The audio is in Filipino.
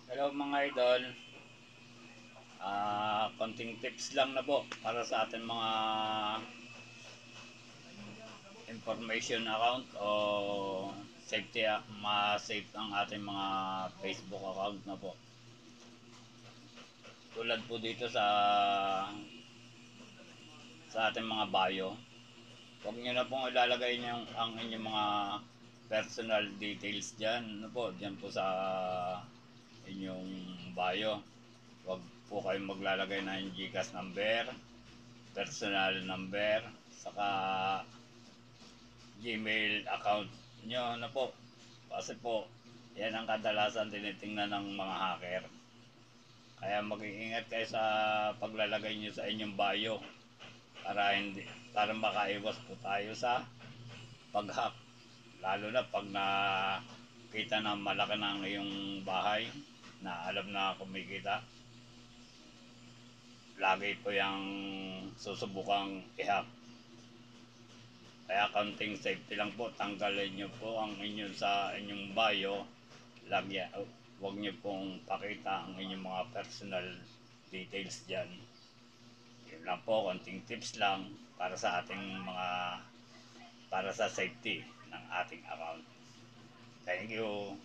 Hello mga idol, konting tips lang na po para sa ating mga information account o safety, ma-save ang ating mga Facebook account na po. Tulad po dito sa ating mga bio, huwag nyo na pong ilalagay ang inyong mga personal details dyan, ano po, dyan po sa inyong bio. Huwag po kayong maglalagay ng GCash number, personal number, saka Gmail account nyo na po. Kasi po, yan ang kadalasan tinitingnan ng mga hacker. Kaya mag-iingat kayo sa paglalagay nyo sa inyong bio para makaiwas po tayo sa pag-hack. Lalo na pag nakita na malaki ng iyong bahay na alam na kumikita, lagi po yung susubukang i-hack. Kaya counting safety lang po, tanggalin nyo po ang inyong sa inyong bio, huwag nyo pong pakita ang inyong mga personal details dyan. Yun lang po, konting tips lang para sa ating para sa safety ng ating account. Thank you.